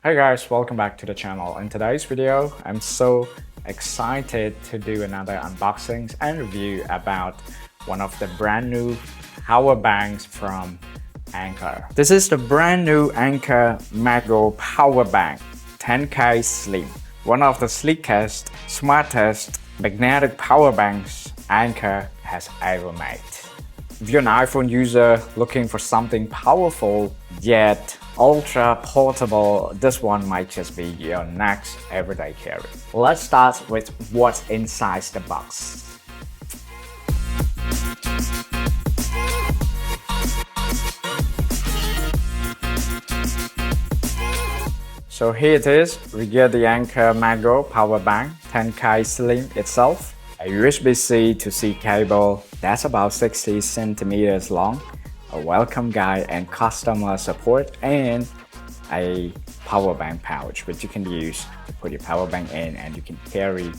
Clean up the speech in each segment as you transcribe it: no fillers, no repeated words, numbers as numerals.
Hey guys, welcome back to the channel. In today's video, I'm so excited to do another unboxing and review about one of the brand new power banks from Anker. This is the brand new Anker MagGo Power Bank 10K Slim, one of the sleekest, smartest magnetic power banks Anker has ever made. If you're an iPhone user looking for something powerful yet ultra portable, this one might just be your next everyday carry. Let's start with what's inside the box. So here it is. We get the Anker MagGo Power Bank 10K Slim itself, a USB-C to C cable that's about 60 centimeters long, a welcome guide and customer support, and a power bank pouch which you can use to put your power bank in and you can carry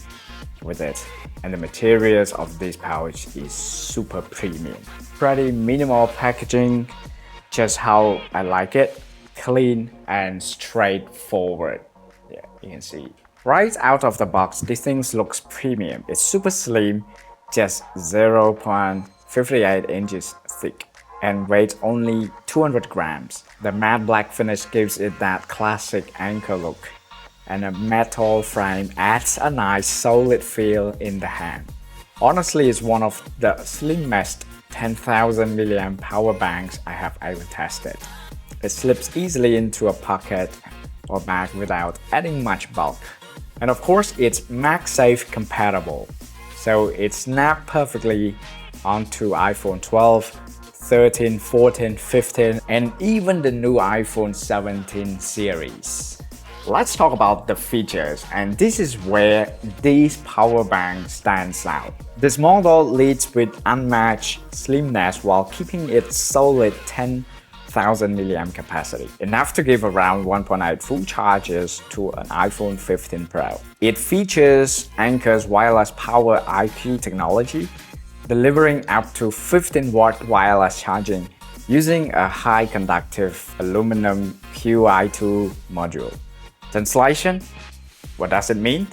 with it. And the materials of this pouch is super premium. Pretty minimal packaging, just how I like it. Clean and straightforward. Yeah, you can see. Right out of the box, this thing looks premium. It's super slim, just 0.58 inches thick and weighs only 200 grams. The matte black finish gives it that classic Anker look, and a metal frame adds a nice solid feel in the hand. Honestly, it's one of the slimmest 10,000 mAh power banks I have ever tested. It slips easily into a pocket or bag without adding much bulk. And of course, it's MagSafe compatible, so it snaps perfectly onto iPhone 12, 13, 14, 15, and even the new iPhone 17 series. Let's talk about the features, and this is where this power bank stands out. This model leads with unmatched slimness while keeping its solid 10,000 mAh capacity, enough to give around 1.8 full charges to an iPhone 15 Pro. It features Anker's wireless PowerIQ technology, delivering up to 15-watt wireless charging using a high-conductive aluminum QI2 module. Translation: what does it mean?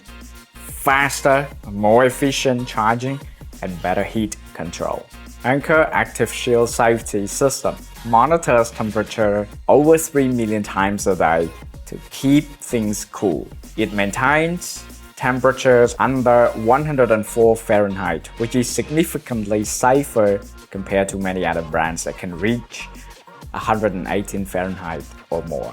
Faster, more efficient charging, and better heat control. Anker ActiveShield safety system monitors temperature over 3 million times a day to keep things cool. It maintains temperatures under 104 Fahrenheit, which is significantly safer compared to many other brands that can reach 118 Fahrenheit or more.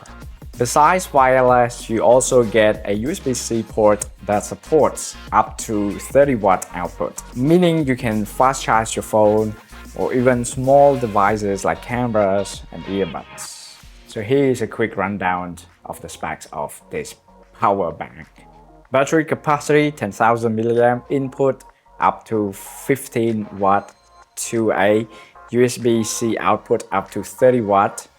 Besides wireless, you also get a USB-C port that supports up to 30-watt output, meaning you can fast charge your phone or even small devices like cameras and earbuds. So here is a quick rundown of the specs of this power bank. Battery capacity 10,000 mAh, input up to 15 watt to a USB-C output up to 30 watt,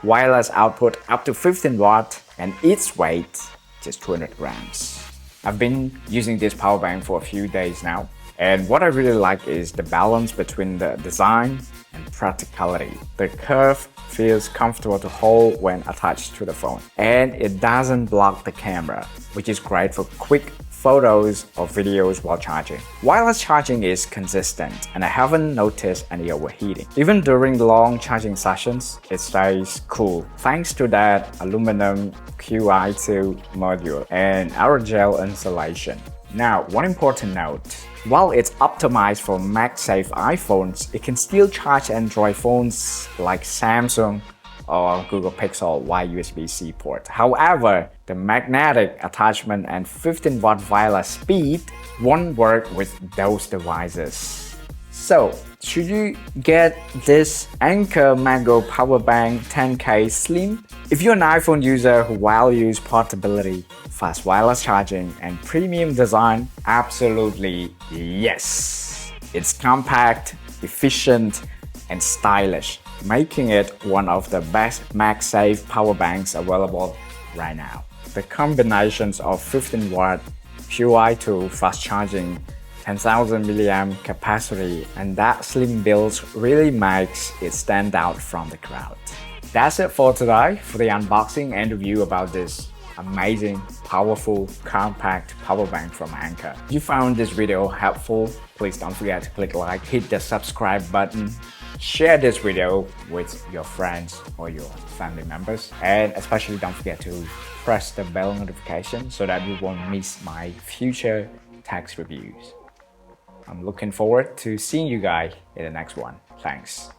wireless output up to 15 watt, and its weight just 200 grams. I've been using this power bank for a few days now, and what I really like is the balance between the design and practicality. The curve feels comfortable to hold when attached to the phone, and it doesn't block the camera, which is great for quick photos or videos while charging. Wireless charging is consistent, and I haven't noticed any overheating. Even during long charging sessions, it stays cool thanks to that aluminum QI2 module and aerogel insulation. Now, one important note. While it's optimized for MagSafe iPhones, it can still charge Android phones like Samsung or Google Pixel via USB-C port. However, the magnetic attachment and 15-watt wireless speed won't work with those devices. So, should you get this Anker MagGo Power Bank 10K Slim? If you're an iPhone user who values portability, fast wireless charging, and premium design, absolutely yes! It's compact, efficient, and stylish, making it one of the best MagSafe power banks available right now. The combinations of 15-watt QI2 fast charging, 10,000 mAh capacity, and that slim build really makes it stand out from the crowd. That's it for today for the unboxing and review about this amazing, powerful, compact power bank from Anker. If you found this video helpful, please don't forget to click like, hit the subscribe button, share this video with your friends or your family members, and especially don't forget to press the bell notification so that you won't miss my future tech reviews. I'm looking forward to seeing you guys in the next one. Thanks.